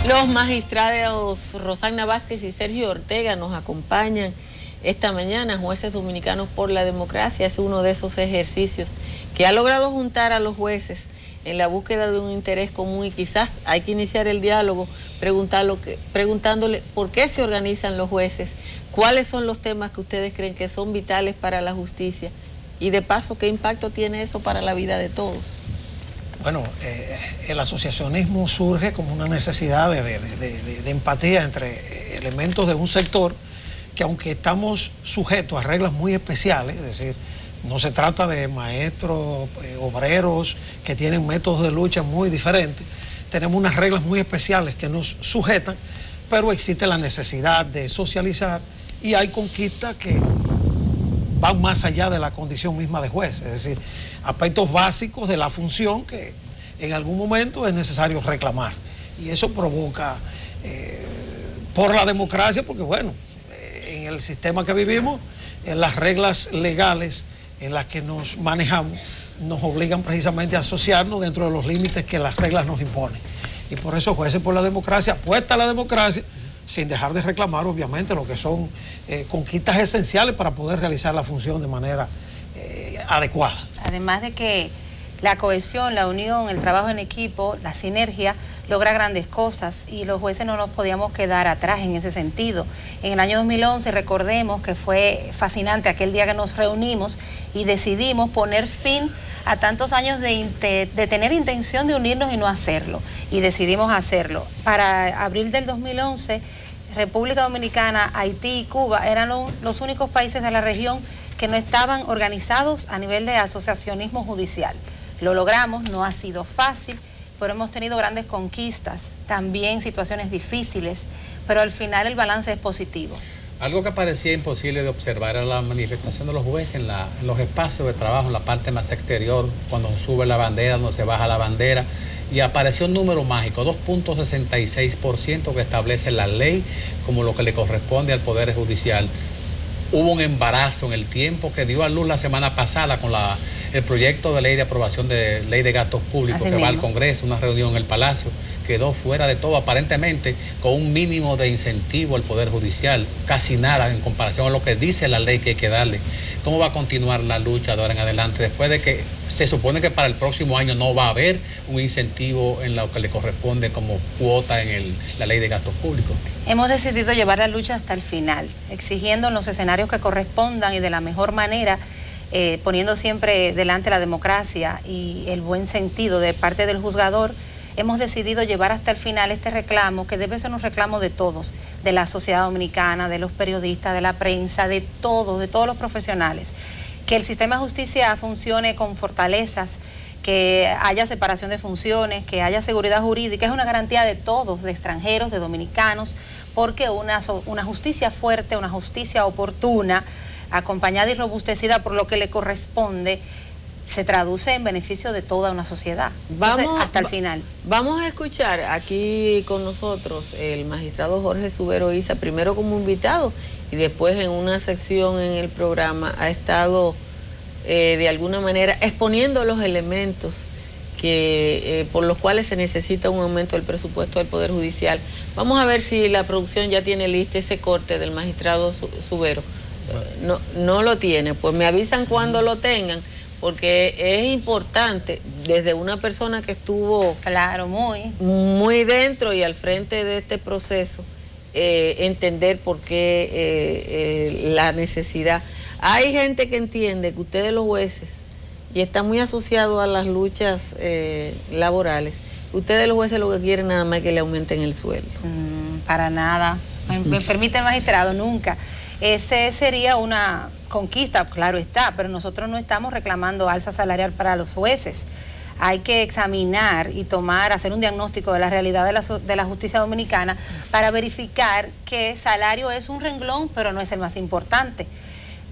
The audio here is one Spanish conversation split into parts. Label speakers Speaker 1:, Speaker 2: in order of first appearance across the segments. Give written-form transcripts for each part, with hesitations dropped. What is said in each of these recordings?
Speaker 1: Los magistrados Rosana Vázquez y Sergio Ortega nos acompañan esta mañana. Jueces Dominicanos por la Democracia es uno de esos ejercicios que ha logrado juntar a los jueces en la búsqueda de un interés común, y quizás hay que iniciar el diálogo preguntándole por qué se organizan los jueces, cuáles son los temas que ustedes creen que son vitales para la justicia y de paso qué impacto tiene eso para la vida de todos.
Speaker 2: Bueno, el asociacionismo surge como una necesidad de empatía entre elementos de un sector que, aunque estamos sujetos a reglas muy especiales, es decir, no se trata de maestros, obreros que tienen métodos de lucha muy diferentes, tenemos unas reglas muy especiales que nos sujetan, pero existe la necesidad de socializar y hay conquistas que van más allá de la condición misma de juez, es decir, aspectos básicos de la función que en algún momento es necesario reclamar. Y eso provoca, por la democracia, porque bueno, en el sistema que vivimos, en las reglas legales en las que nos manejamos, nos obligan precisamente a asociarnos dentro de los límites que las reglas nos imponen. Y por eso Jueces por la Democracia apuesta a la democracia, sin dejar de reclamar, obviamente, lo que son conquistas esenciales para poder realizar la función de manera adecuada.
Speaker 3: Además de que la cohesión, la unión, el trabajo en equipo, la sinergia logra grandes cosas y los jueces no nos podíamos quedar atrás en ese sentido. En el año 2011, recordemos que fue fascinante aquel día que nos reunimos y decidimos poner fin a tantos años de tener intención de unirnos y no hacerlo, y decidimos hacerlo. Para abril del 2011, República Dominicana, Haití y Cuba eran los únicos países de la región que no estaban organizados a nivel de asociacionismo judicial. Lo logramos, no ha sido fácil, pero hemos tenido grandes conquistas, también situaciones difíciles, pero al final el balance es positivo.
Speaker 4: Algo que parecía imposible de observar era la manifestación de los jueces en los espacios de trabajo, en la parte más exterior, cuando se sube la bandera, cuando se baja la bandera, y apareció un número mágico, 2.66% que establece la ley como lo que le corresponde al Poder Judicial. Hubo un embarazo en el tiempo que dio a luz la semana pasada con el proyecto de ley de aprobación de ley de gastos públicos que va al Congreso, una reunión en el Palacio, quedó fuera de todo, aparentemente con un mínimo de incentivo al Poder Judicial, casi nada en comparación a lo que dice la ley que hay que darle. ¿Cómo va a continuar la lucha de ahora en adelante después de que se supone que para el próximo año no va a haber un incentivo en lo que le corresponde como cuota en la ley de gastos públicos?
Speaker 3: Hemos decidido llevar la lucha hasta el final, exigiendo en los escenarios que correspondan y de la mejor manera, poniendo siempre delante la democracia y el buen sentido de parte del juzgador. Hemos decidido llevar hasta el final este reclamo, que debe ser un reclamo de todos, de la sociedad dominicana, de los periodistas, de la prensa, de todos los profesionales. Que el sistema de justicia funcione con fortalezas, que haya separación de funciones, que haya seguridad jurídica, es una garantía de todos, de extranjeros, de dominicanos, porque una justicia fuerte, una justicia oportuna, acompañada y robustecida por lo que le corresponde, se traduce en beneficio de toda una sociedad. Entonces, hasta el final.
Speaker 1: Vamos a escuchar aquí con nosotros el magistrado Jorge Subero Isa, primero como invitado y después en una sección en el programa ha estado de alguna manera exponiendo los elementos por los cuales se necesita un aumento del presupuesto del Poder Judicial. Vamos a ver si la producción ya tiene listo ese corte del magistrado Subero. No lo tiene, pues me avisan cuando lo tengan, porque es importante desde una persona que estuvo muy dentro y al frente de este proceso, entender por qué la necesidad. Hay gente que entiende que ustedes los jueces, y está muy asociado a las luchas laborales, ustedes los jueces lo que quieren nada más es que le aumenten el sueldo.
Speaker 3: Para nada, me permite el magistrado, nunca. Ese sería una conquista, claro está, pero nosotros no estamos reclamando alza salarial para los jueces. Hay que examinar y hacer un diagnóstico de la realidad de la justicia dominicana para verificar que salario es un renglón, pero no es el más importante.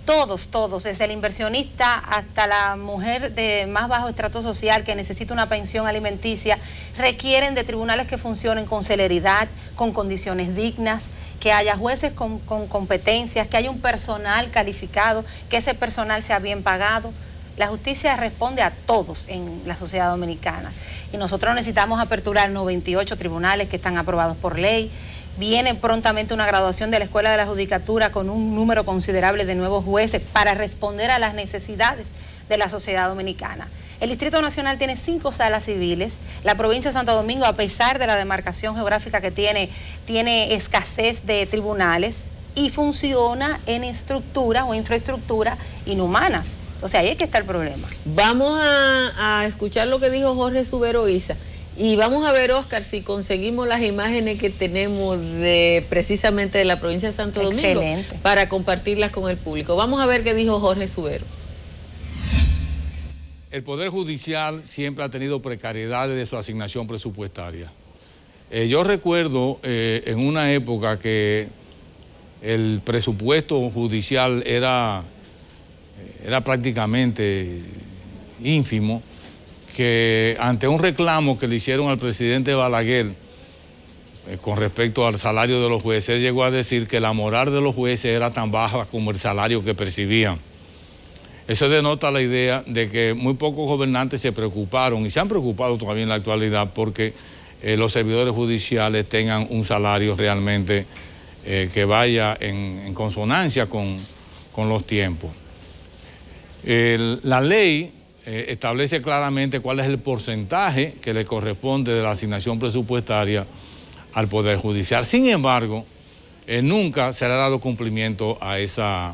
Speaker 3: Todos, desde el inversionista hasta la mujer de más bajo estrato social que necesita una pensión alimenticia, requieren de tribunales que funcionen con celeridad, con condiciones dignas, que haya jueces con competencias, que haya un personal calificado, que ese personal sea bien pagado. La justicia responde a todos en la sociedad dominicana y nosotros necesitamos aperturar 98 tribunales que están aprobados por ley. Viene prontamente una graduación de la Escuela de la Judicatura con un número considerable de nuevos jueces para responder a las necesidades de la sociedad dominicana. El Distrito Nacional tiene 5 salas civiles. La provincia de Santo Domingo, a pesar de la demarcación geográfica que tiene escasez de tribunales y funciona en estructuras o infraestructuras inhumanas. Entonces ahí es que está el problema.
Speaker 1: Vamos a escuchar lo que dijo Jorge Subero Isa y vamos a ver, Oscar, si conseguimos las imágenes que tenemos precisamente de la provincia de Santo Domingo.
Speaker 3: Excelente.
Speaker 1: Para compartirlas con el público. Vamos a ver qué dijo Jorge Subero.
Speaker 5: El Poder Judicial siempre ha tenido precariedades de su asignación presupuestaria. Yo recuerdo en una época que el presupuesto judicial era prácticamente ínfimo, que ante un reclamo que le hicieron al presidente Balaguer con respecto al salario de los jueces, él llegó a decir que la moral de los jueces era tan baja como el salario que percibían. Eso denota la idea de que muy pocos gobernantes se preocuparon y se han preocupado todavía en la actualidad porque los servidores judiciales tengan un salario realmente que vaya en consonancia con los tiempos. La ley establece claramente cuál es el porcentaje que le corresponde de la asignación presupuestaria al Poder Judicial. Sin embargo, nunca se le ha dado cumplimiento a esa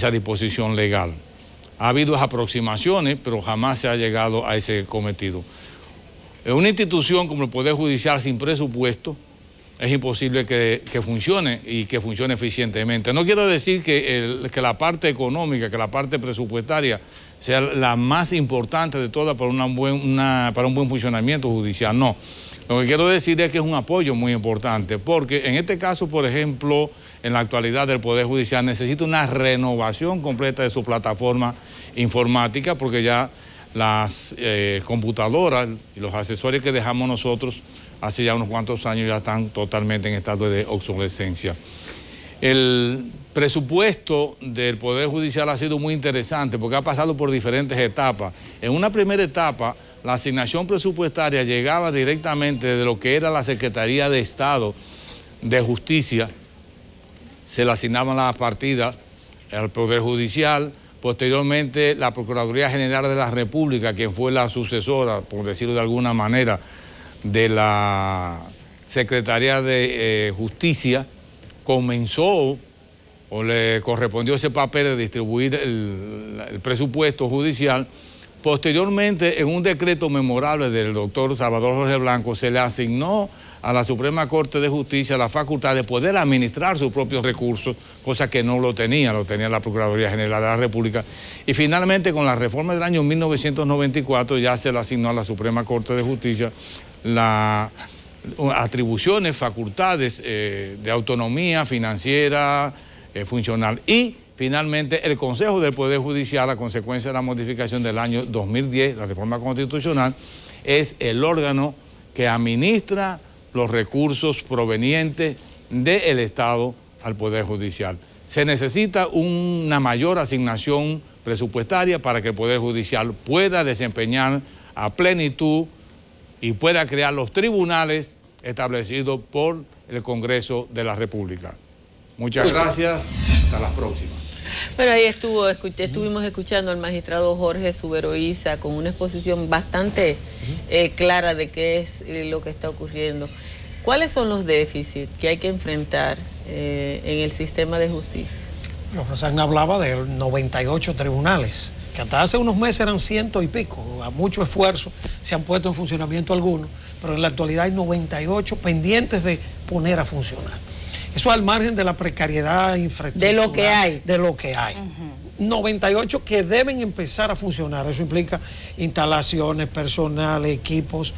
Speaker 5: disposición legal. Ha habido aproximaciones, pero jamás se ha llegado a ese cometido. En una institución como el Poder Judicial sin presupuesto, es imposible que funcione y que funcione eficientemente. No quiero decir que la parte económica, que la parte presupuestaria sea la más importante de todas para un buen funcionamiento judicial, no. Lo que quiero decir es que es un apoyo muy importante, porque en este caso, por ejemplo, en la actualidad el Poder Judicial necesita una renovación completa de su plataforma informática, porque ya las computadoras y los accesorios que dejamos nosotros hace ya unos cuantos años ya están totalmente en estado de obsolescencia. El presupuesto del Poder Judicial ha sido muy interesante porque ha pasado por diferentes etapas. En una primera etapa, la asignación presupuestaria llegaba directamente de lo que era la Secretaría de Estado de Justicia. Se le asignaban las partidas al Poder Judicial. Posteriormente, la Procuraduría General de la República, quien fue la sucesora, por decirlo de alguna manera, de la Secretaría de Justicia, comenzó o le correspondió ese papel de distribuir el presupuesto judicial. Posteriormente, en un decreto memorable del doctor Salvador Jorge Blanco, se le asignó a la Suprema Corte de Justicia la facultad de poder administrar sus propios recursos, cosa que no lo tenía la Procuraduría General de la República. Y finalmente, con la reforma del año 1994, ya se le asignó a la Suprema Corte de Justicia las atribuciones, facultades de autonomía financiera, funcional. Y finalmente el Consejo del Poder Judicial, a consecuencia de la modificación del año 2010, la reforma constitucional, es el órgano que administra los recursos provenientes del Estado al Poder Judicial. Se necesita una mayor asignación presupuestaria para que el Poder Judicial pueda desempeñar a plenitud y pueda crear los tribunales establecidos por el Congreso de la República. Muchas gracias, hasta la próxima.
Speaker 1: Bueno, ahí estuvimos escuchando al magistrado Jorge Subero Isa con una exposición bastante clara de qué es lo que está ocurriendo. ¿Cuáles son los déficits que hay que enfrentar en el sistema de justicia?
Speaker 2: Bueno, Rosagna hablaba de 98 tribunales, que hasta hace unos meses eran 100 y pico. A mucho esfuerzo se han puesto en funcionamiento algunos, pero en la actualidad hay 98 pendientes de poner a funcionar. Eso al margen de la precariedad infraestructural.
Speaker 1: De lo que hay.
Speaker 2: De lo que hay. 98 que deben empezar a funcionar. Eso implica instalaciones, personal, equipos.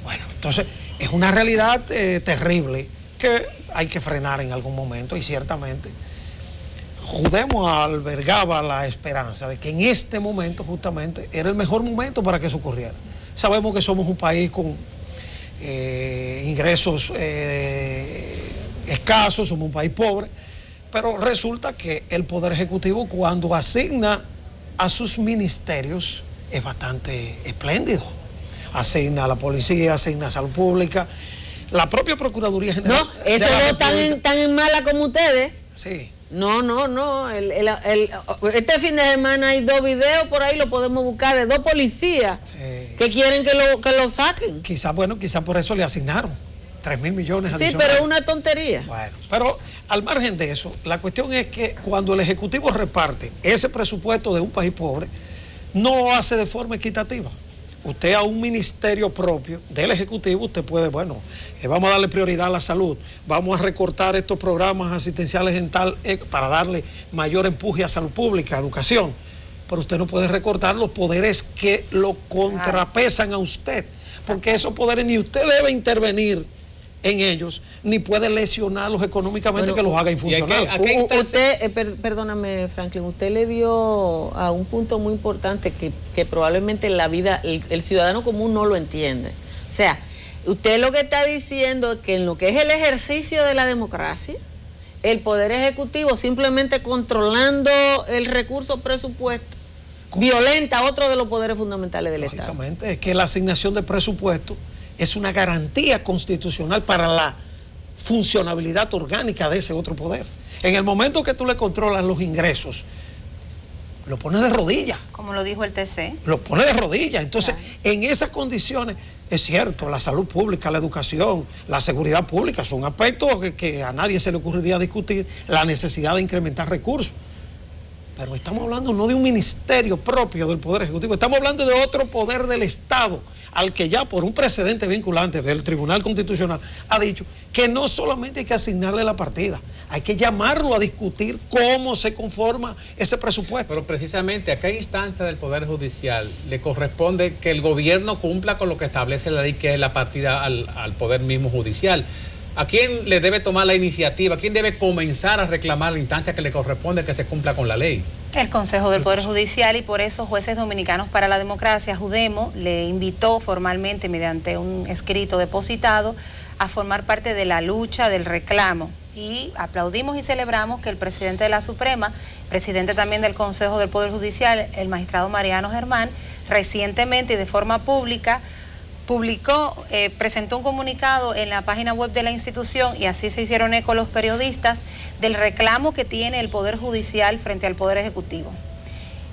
Speaker 2: Bueno, entonces es una realidad terrible que hay que frenar en algún momento y ciertamente Judemos albergaba la esperanza de que en este momento justamente era el mejor momento para que eso ocurriera. Sabemos que somos un país con ingresos escasos, somos un país pobre, pero resulta que el Poder Ejecutivo, cuando asigna a sus ministerios es bastante espléndido. Asigna a la policía, asigna a salud pública, la propia Procuraduría General.
Speaker 1: No, eso no tan en mala como ustedes.
Speaker 2: Sí.
Speaker 1: No. Este fin de semana hay 2 videos por ahí, lo podemos buscar, de 2 policías que quieren que lo saquen.
Speaker 2: Quizás por eso le asignaron 3.000 millones adicionales.
Speaker 1: Sí, pero es una tontería.
Speaker 2: Bueno, pero al margen de eso, la cuestión es que cuando el Ejecutivo reparte ese presupuesto de un país pobre, no lo hace de forma equitativa. Usted a un ministerio propio del Ejecutivo, usted puede, vamos a darle prioridad a la salud, vamos a recortar estos programas asistenciales en tal, para darle mayor empuje a salud pública, a educación, pero usted no puede recortar los poderes que lo contrapesan a usted, porque esos poderes ni usted debe intervenir en ellos, ni puede lesionarlos económicamente, que los haga infuncionales.
Speaker 1: Usted, perdóname Franklin, usted le dio a un punto muy importante que probablemente en la vida el ciudadano común no lo entiende. O sea, usted lo que está diciendo es que en lo que es el ejercicio de la democracia, el Poder Ejecutivo, simplemente controlando el recurso presupuesto, violenta otro de los poderes fundamentales del Estado.
Speaker 2: Lógicamente, es que la asignación de presupuesto es una garantía constitucional para la funcionabilidad orgánica de ese otro poder. En el momento que tú le controlas los ingresos, lo pones de rodillas.
Speaker 3: Como lo dijo el TC.
Speaker 2: Lo pones de rodillas. Entonces, en esas condiciones, es cierto, la salud pública, la educación, la seguridad pública son aspectos que a nadie se le ocurriría discutir, la necesidad de incrementar recursos. Pero estamos hablando no de un ministerio propio del Poder Ejecutivo, estamos hablando de otro poder del Estado, al que ya por un precedente vinculante del Tribunal Constitucional ha dicho que no solamente hay que asignarle la partida, hay que llamarlo a discutir cómo se conforma ese presupuesto.
Speaker 4: Pero precisamente a qué instancia del Poder Judicial le corresponde que el gobierno cumpla con lo que establece la ley, que es la partida al Poder mismo judicial. ¿A quién le debe tomar la iniciativa? ¿Quién debe comenzar a reclamar la instancia que le corresponde que se cumpla con la ley?
Speaker 3: El Consejo del Poder Judicial, y por eso Jueces Dominicanos para la Democracia, Judemo, le invitó formalmente mediante un escrito depositado a formar parte de la lucha del reclamo. Y aplaudimos y celebramos que el presidente de la Suprema, presidente también del Consejo del Poder Judicial, el magistrado Mariano Germán, recientemente y de forma pública presentó un comunicado en la página web de la institución, y así se hicieron eco los periodistas, del reclamo que tiene el Poder Judicial frente al Poder Ejecutivo.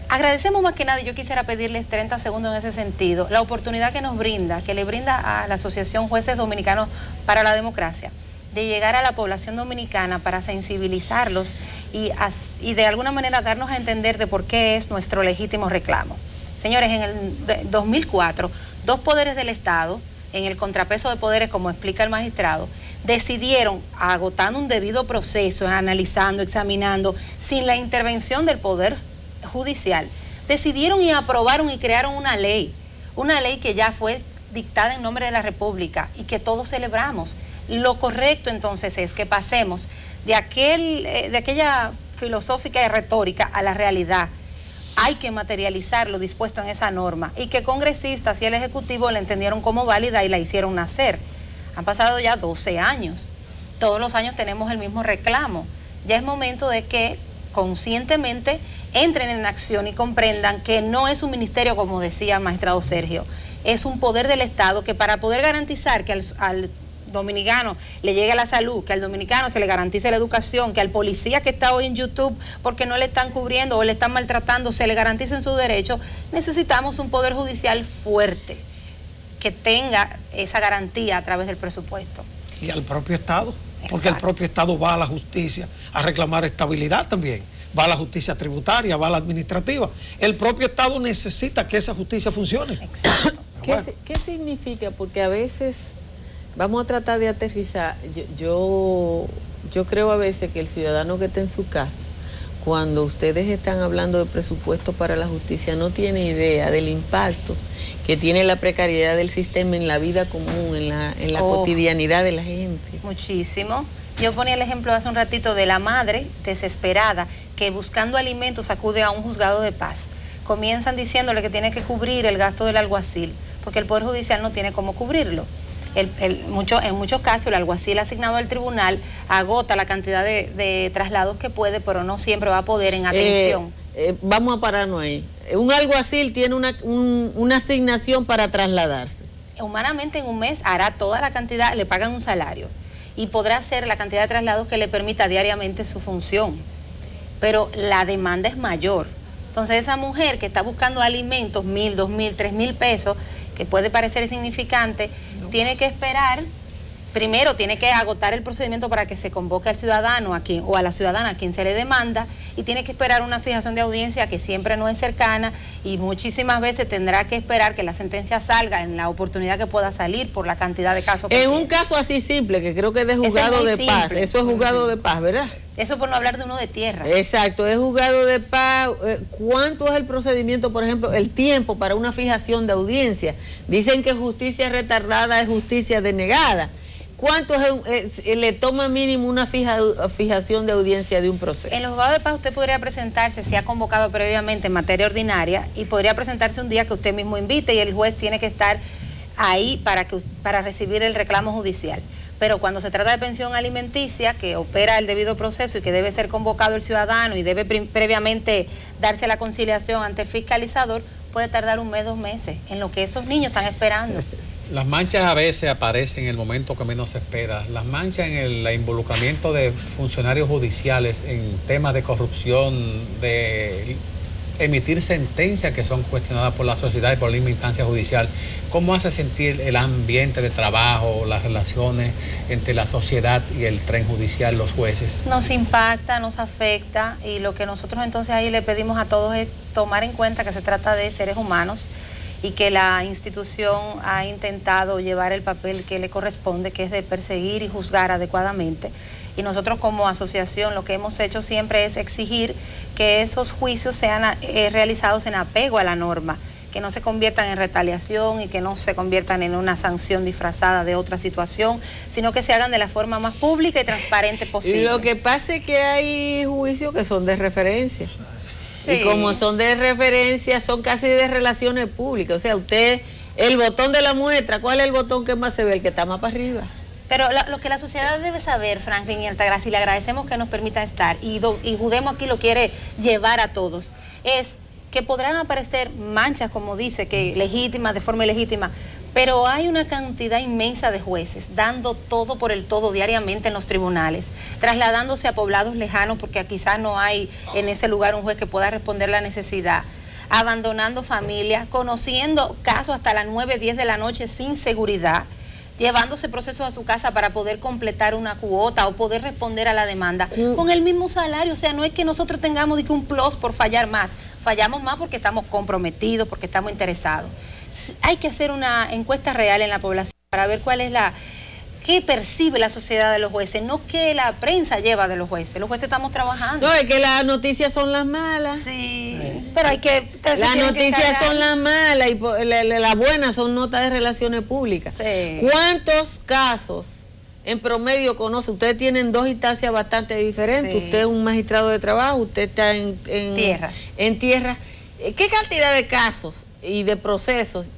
Speaker 3: Agradecemos más que nada, y yo quisiera pedirles 30 segundos en ese sentido, la oportunidad que nos brinda, que le brinda a la Asociación Jueces Dominicanos para la Democracia, de llegar a la población dominicana para sensibilizarlos y de alguna manera darnos a entender de por qué es nuestro legítimo reclamo. Señores, en el 2004, 2 poderes del Estado, en el contrapeso de poderes, como explica el magistrado, decidieron, agotando un debido proceso, analizando, examinando, sin la intervención del Poder Judicial, decidieron y aprobaron y crearon una ley que ya fue dictada en nombre de la República y que todos celebramos. Lo correcto entonces es que pasemos de aquella filosófica y retórica a la realidad. Hay que materializar lo dispuesto en esa norma, y que congresistas y el Ejecutivo la entendieron como válida y la hicieron nacer. Han pasado ya 12 años. Todos los años tenemos el mismo reclamo. Ya es momento de que conscientemente entren en acción y comprendan que no es un ministerio, como decía el magistrado Sergio, es un poder del Estado que, para poder garantizar que al dominicano le llegue la salud, que al dominicano se le garantice la educación, que al policía que está hoy en YouTube porque no le están cubriendo o le están maltratando se le garanticen sus derechos, necesitamos un Poder Judicial fuerte que tenga esa garantía a través del presupuesto.
Speaker 2: Y al propio Estado, porque
Speaker 3: Exacto.
Speaker 2: el propio Estado va a la justicia a reclamar estabilidad también, va a la justicia tributaria, va a la administrativa. El propio Estado necesita que esa justicia funcione.
Speaker 3: Exacto.
Speaker 1: ¿Qué significa? Porque a veces vamos a tratar de aterrizar. Yo creo a veces que el ciudadano que está en su casa, cuando ustedes están hablando de presupuesto para la justicia, no tiene idea del impacto que tiene la precariedad del sistema en la vida común, en la cotidianidad de la gente.
Speaker 3: Muchísimo. Yo ponía el ejemplo hace un ratito de la madre desesperada que, buscando alimentos, acude a un juzgado de paz. Comienzan diciéndole que tiene que cubrir el gasto del alguacil, porque el Poder Judicial no tiene cómo cubrirlo. En muchos casos el alguacil asignado al tribunal agota la cantidad de traslados que puede, pero no siempre va a poder en atención.
Speaker 1: Vamos a pararnos ahí. un alguacil tiene una asignación para trasladarse.
Speaker 3: Humanamente en un mes hará toda la cantidad, le pagan un salario y podrá hacer la cantidad de traslados que le permita diariamente su función. Pero la demanda es mayor. Entonces esa mujer que está buscando alimentos, 1.000, 2.000, 3.000 pesos, que puede parecer insignificante, tiene que esperar. Primero tiene que agotar el procedimiento para que se convoque al ciudadano o a la ciudadana a quien se le demanda, y tiene que esperar una fijación de audiencia que siempre no es cercana, y muchísimas veces tendrá que esperar que la sentencia salga en la oportunidad que pueda salir por la cantidad de casos que
Speaker 1: En
Speaker 3: tiene.
Speaker 1: un caso así simple, que creo que es de juzgado de paz, eso es juzgado de paz, ¿verdad?
Speaker 3: Eso por no hablar de uno de tierra.
Speaker 1: Exacto, es juzgado de paz. ¿Cuánto es el procedimiento, por ejemplo, el tiempo para una fijación de audiencia? Dicen que justicia retardada es justicia denegada. ¿Cuánto le toma mínimo una fijación de audiencia de un proceso?
Speaker 3: En los juzgados de paz usted podría presentarse, si ha convocado previamente en materia ordinaria, y podría presentarse un día que usted mismo invite, y el juez tiene que estar ahí para recibir el reclamo judicial. Pero cuando se trata de pensión alimenticia, que opera el debido proceso y que debe ser convocado el ciudadano y debe previamente darse la conciliación ante el fiscalizador, puede tardar 1 mes, 2 meses, en lo que esos niños están esperando.
Speaker 4: Las manchas a veces aparecen en el momento que menos se espera. Las manchas en el involucramiento de funcionarios judiciales en temas de corrupción, de emitir sentencias que son cuestionadas por la sociedad y por la misma instancia judicial. ¿Cómo hace sentir el ambiente de trabajo, las relaciones entre la sociedad y el tren judicial, los jueces?
Speaker 3: Nos impacta, nos afecta, y lo que nosotros entonces ahí le pedimos a todos es tomar en cuenta que se trata de seres humanos y que la institución ha intentado llevar el papel que le corresponde, que es de perseguir y juzgar adecuadamente. Y nosotros como asociación lo que hemos hecho siempre es exigir que esos juicios sean realizados en apego a la norma, que no se conviertan en retaliación y que no se conviertan en una sanción disfrazada de otra situación, sino que se hagan de la forma más pública y transparente posible.
Speaker 1: Y lo que pasa es que hay juicios que son de referencia. Sí. Y como son de referencia, son casi de relaciones públicas. O sea, usted, el botón de la muestra, ¿cuál es el botón que más se ve? El que está más para arriba.
Speaker 3: Pero lo que la sociedad debe saber, Franklin y Altagracia, y le agradecemos que nos permita estar, y Judemo aquí lo quiere llevar a todos, es que podrán aparecer manchas, como dice, que legítimas, de forma ilegítima, pero hay una cantidad inmensa de jueces dando todo por el todo diariamente en los tribunales, trasladándose a poblados lejanos porque quizás no hay en ese lugar un juez que pueda responder la necesidad, abandonando familias, conociendo casos hasta las 9, 10 de la noche sin seguridad, llevándose procesos a su casa para poder completar una cuota o poder responder a la demanda con el mismo salario. O sea, no es que nosotros tengamos un plus por fallar más, fallamos más porque estamos comprometidos, porque estamos interesados. Hay que hacer una encuesta real en la población para ver cuál es qué percibe la sociedad de los jueces, no qué la prensa lleva de los jueces. Los jueces estamos trabajando.
Speaker 1: No, es que las noticias son las malas.
Speaker 3: Sí, pero hay que...
Speaker 1: Las noticias son las malas y las buenas son notas de relaciones públicas.
Speaker 3: Sí.
Speaker 1: ¿Cuántos casos en promedio conoce? Ustedes tienen 2 instancias bastante diferentes. Sí. Usted es un magistrado de trabajo, usted está en tierra. ¿Qué cantidad de casos y de procesos?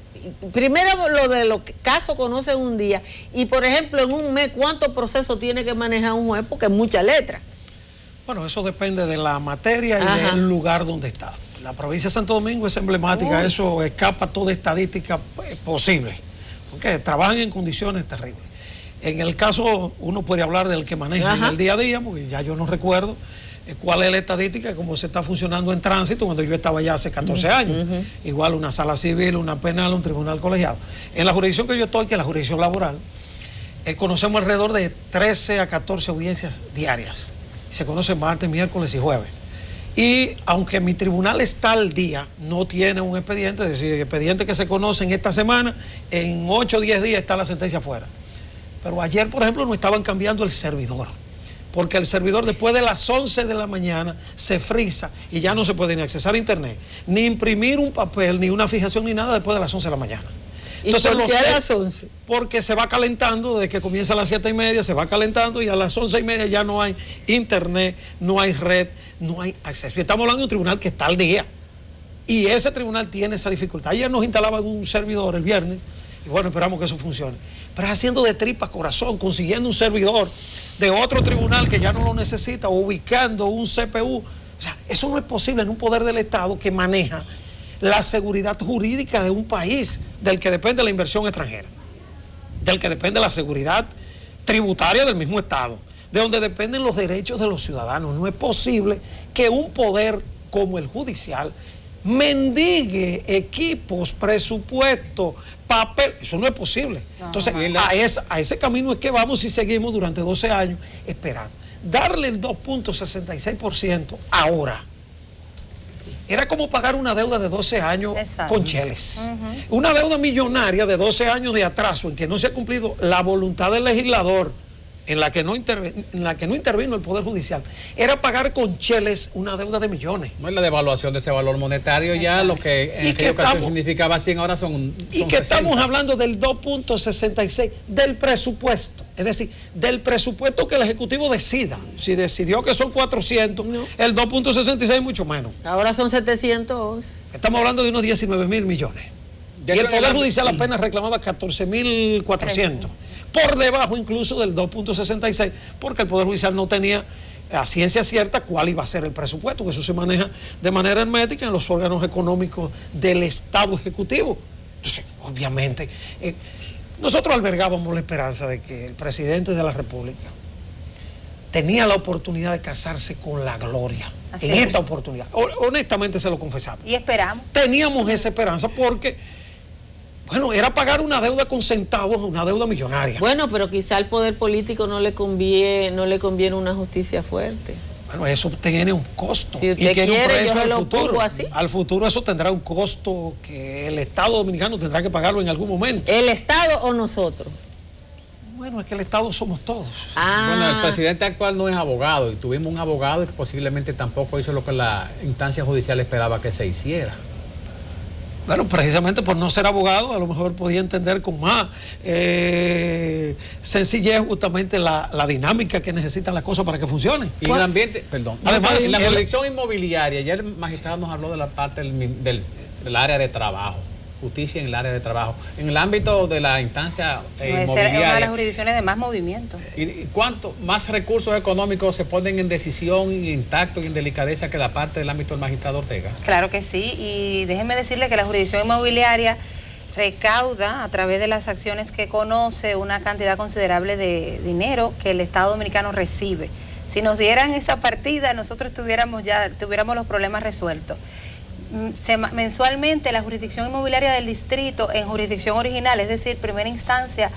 Speaker 1: Primero lo de los casos conocen un día, y por ejemplo en un mes ¿cuántos procesos tiene que manejar un juez? Porque es mucha letra.
Speaker 2: Bueno, eso depende de la materia y del lugar donde está. La provincia de Santo Domingo es emblemática, eso escapa toda estadística posible, porque trabajan en condiciones terribles. En el caso, uno puede hablar del que maneja en el día a día, porque ya yo no recuerdo cuál es la estadística, cómo se está funcionando en tránsito cuando yo estaba ya hace 14 años. Igual una sala civil, una penal, un tribunal colegiado. En la jurisdicción que yo estoy, que es la jurisdicción laboral, conocemos alrededor de 13 a 14 audiencias diarias. Se conocen martes, miércoles y jueves. Y aunque mi tribunal está al día, no tiene un expediente, es decir, el expediente que se conoce en esta semana, en 8 o 10 días está la sentencia fuera. Pero ayer, por ejemplo, nos estaban cambiando el servidor, porque el servidor después de las 11 de la mañana se frisa y ya no se puede ni accesar a internet, ni imprimir un papel, ni una fijación, ni nada después de las 11 de la mañana.
Speaker 1: Entonces, ¿y por qué a las 11?
Speaker 2: Porque se va calentando, desde que comienza a las 7:30, se va calentando y a las 11:30 ya no hay internet, no hay red, no hay acceso. Y estamos hablando de un tribunal que está al día. Y ese tribunal tiene esa dificultad. Ayer nos instalaban un servidor el viernes, y bueno, esperamos que eso funcione. Pero haciendo de tripas corazón, consiguiendo un servidor de otro tribunal que ya no lo necesita, o ubicando un CPU. O sea, eso no es posible en un poder del Estado que maneja la seguridad jurídica de un país del que depende la inversión extranjera, del que depende la seguridad tributaria del mismo Estado, de donde dependen los derechos de los ciudadanos. No es posible que un poder como el judicial mendigue equipos, presupuestos, papel. Eso no es posible. No. Entonces, a ese camino es que vamos si seguimos durante 12 años esperando. Darle el 2.66% ahora era como pagar una deuda de 12 años con cheles. Una deuda millonaria de 12 años de atraso en que no se ha cumplido la voluntad del legislador, en la que no intervino el Poder Judicial, era pagar con cheles una deuda de millones.
Speaker 4: No es la devaluación de ese valor monetario. Exacto. Ya lo que en aquella ocasión significaba 100, ahora son
Speaker 2: y que 60. Estamos hablando del 2.66 del presupuesto, es decir, del presupuesto que el Ejecutivo decida. Si decidió que son 400, no. El 2.66 mucho menos.
Speaker 1: Ahora son 711.
Speaker 2: Estamos hablando de unos 19.000 millones. Y el Poder Judicial apenas reclamaba 14.400. Por debajo incluso del 2.66, porque el Poder Judicial no tenía a ciencia cierta cuál iba a ser el presupuesto, que eso se maneja de manera hermética en los órganos económicos del Estado Ejecutivo. Entonces, obviamente, nosotros albergábamos la esperanza de que el presidente de la República tenía la oportunidad de casarse con la gloria. Así en es. Esta oportunidad. Honestamente se lo confesamos.
Speaker 3: Y esperamos.
Speaker 2: Teníamos esa esperanza porque... Bueno, era pagar una deuda con centavos, una deuda millonaria.
Speaker 1: Bueno, pero quizá al poder político no le conviene una justicia fuerte.
Speaker 2: Bueno, eso tiene un costo.
Speaker 1: Si usted quiere, un precio yo se lo pongo así.
Speaker 2: Al futuro eso tendrá un costo que el Estado dominicano tendrá que pagarlo en algún momento.
Speaker 1: ¿El Estado o nosotros?
Speaker 2: Bueno, es que el Estado somos todos.
Speaker 4: Bueno, el presidente actual no es abogado y tuvimos un abogado que posiblemente tampoco hizo lo que la instancia judicial esperaba que se hiciera.
Speaker 2: Bueno, precisamente por no ser abogado, a lo mejor podía entender con más sencillez justamente la dinámica que necesitan las cosas para que funcionen.
Speaker 4: Y el ambiente, perdón, además, en la jurisdicción inmobiliaria, ya el magistrado nos habló de la parte del área de trabajo, justicia en el área de trabajo. En el ámbito de la instancia inmobiliaria.
Speaker 3: Es una de las jurisdicciones de más movimiento.
Speaker 4: ¿Y cuánto más recursos económicos se ponen en decisión y en tacto y en delicadeza que la parte del ámbito del magistrado Ortega?
Speaker 3: Claro que sí, y déjenme decirle que la jurisdicción inmobiliaria recauda a través de las acciones que conoce una cantidad considerable de dinero que el Estado dominicano recibe. Si nos dieran esa partida, nosotros tuviéramos los problemas resueltos. Mensualmente la jurisdicción inmobiliaria del distrito en jurisdicción original, es decir, primera instancia,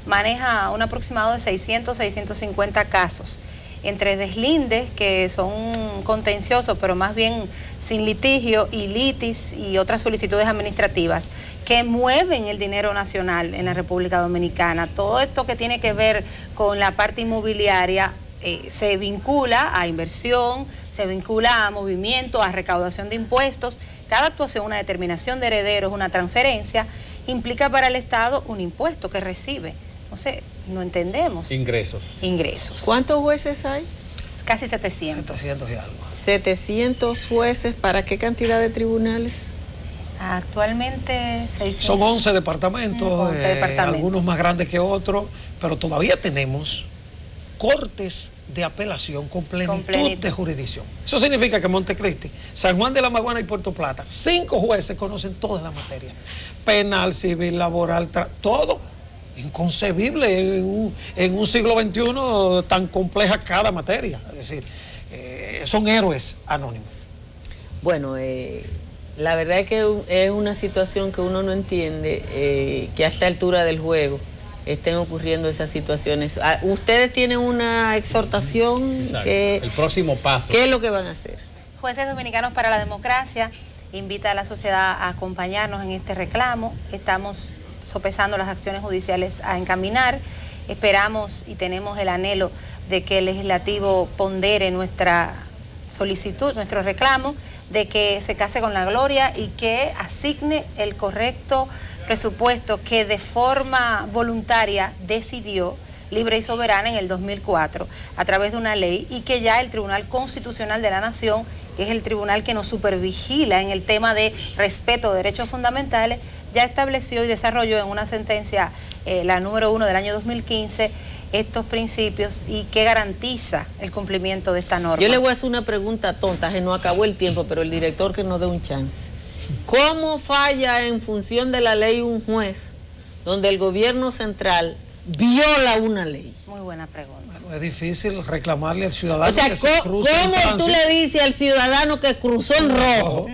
Speaker 3: maneja un aproximado de 650 casos, entre deslindes, que son contenciosos, pero más bien sin litigio, y litis y otras solicitudes administrativas, que mueven el dinero nacional en la República Dominicana. Todo esto que tiene que ver con la parte inmobiliaria se vincula a inversión, se vincula a movimiento, a recaudación de impuestos. Cada actuación, una determinación de herederos, una transferencia, implica para el Estado un impuesto que recibe. Entonces, no entendemos.
Speaker 4: Ingresos.
Speaker 1: ¿Cuántos jueces hay?
Speaker 3: Casi 700.
Speaker 2: 700 y algo.
Speaker 1: 700 jueces, ¿para qué cantidad de tribunales?
Speaker 3: Actualmente 600.
Speaker 2: Son 11 departamentos, algunos más grandes que otros, pero todavía tenemos cortes de apelación con plenitud de jurisdicción. Eso significa que Montecristi, San Juan de la Maguana y Puerto Plata, 5 jueces conocen todas las materias: penal, civil, laboral, todo. Inconcebible en un siglo XXI tan compleja cada materia. Es decir, son héroes anónimos.
Speaker 1: Bueno, la verdad es que es una situación que uno no entiende, que a esta altura del juego estén ocurriendo esas situaciones. Ustedes tienen una exhortación.
Speaker 4: El próximo paso.
Speaker 1: ¿Qué es lo que van a hacer?
Speaker 3: Jueces Dominicanos para la Democracia invita a la sociedad a acompañarnos en este reclamo. Estamos sopesando las acciones judiciales a encaminar. Esperamos y tenemos el anhelo de que el legislativo pondere nuestra solicitud, nuestro reclamo, de que se case con la gloria y que asigne el correcto presupuesto que de forma voluntaria decidió, libre y soberana, en el 2004 a través de una ley, y que ya el Tribunal Constitucional de la Nación, que es el tribunal que nos supervigila en el tema de respeto de derechos fundamentales, ya estableció y desarrolló en una sentencia, la número 1 del año 2015, estos principios y que garantiza el cumplimiento de esta norma.
Speaker 1: Yo le voy a hacer una pregunta tonta, que no acabó el tiempo, pero el director que nos dé un chance. ¿Cómo falla en función de la ley un juez donde el gobierno central viola una ley?
Speaker 3: Muy buena pregunta.
Speaker 2: Bueno, es difícil reclamarle al ciudadano
Speaker 1: O sea,
Speaker 2: que se cruza en
Speaker 1: ¿cómo tú
Speaker 2: tránsito.
Speaker 1: le dices al ciudadano que cruzó en rojo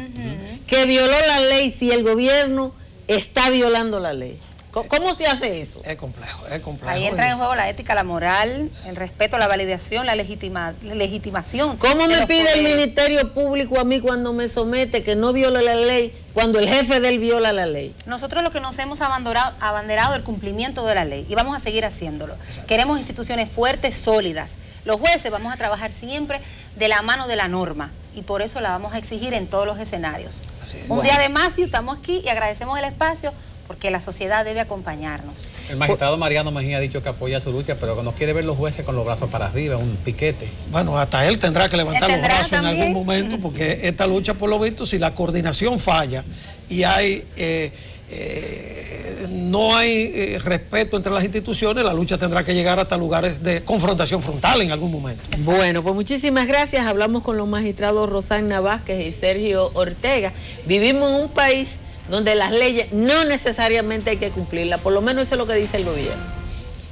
Speaker 1: que violó la ley si el gobierno está violando la ley? ¿Cómo se hace eso?
Speaker 2: Es complejo, es complejo.
Speaker 3: Ahí entra en juego la ética, la moral, el respeto, la validación, la legitimación.
Speaker 1: ¿Cómo
Speaker 3: de
Speaker 1: me
Speaker 3: los
Speaker 1: pide el
Speaker 3: poderes.
Speaker 1: Ministerio Público a mí cuando me somete que no viole la ley cuando el jefe de él viola la ley?
Speaker 3: Nosotros lo que nos hemos abanderado el cumplimiento de la ley y vamos a seguir haciéndolo. Queremos instituciones fuertes, sólidas. Los jueces vamos a trabajar siempre de la mano de la norma y por eso la vamos a exigir en todos los escenarios. Un día de más y estamos aquí y agradecemos el espacio porque la sociedad debe acompañarnos.
Speaker 4: El magistrado Mariano Mejía ha dicho que apoya su lucha, pero que no quiere ver los jueces con los brazos para arriba, un piquete.
Speaker 2: Bueno, hasta él tendrá que levantar los brazos
Speaker 3: también
Speaker 2: en algún momento, porque esta lucha, por lo visto, si la coordinación falla y hay no hay respeto entre las instituciones, la lucha tendrá que llegar hasta lugares de confrontación frontal en algún momento.
Speaker 1: Bueno, pues muchísimas gracias. Hablamos con los magistrados Rosana Vázquez y Sergio Ortega. Vivimos en un país donde las leyes no necesariamente hay que cumplirlas, por lo menos eso es lo que dice el gobierno.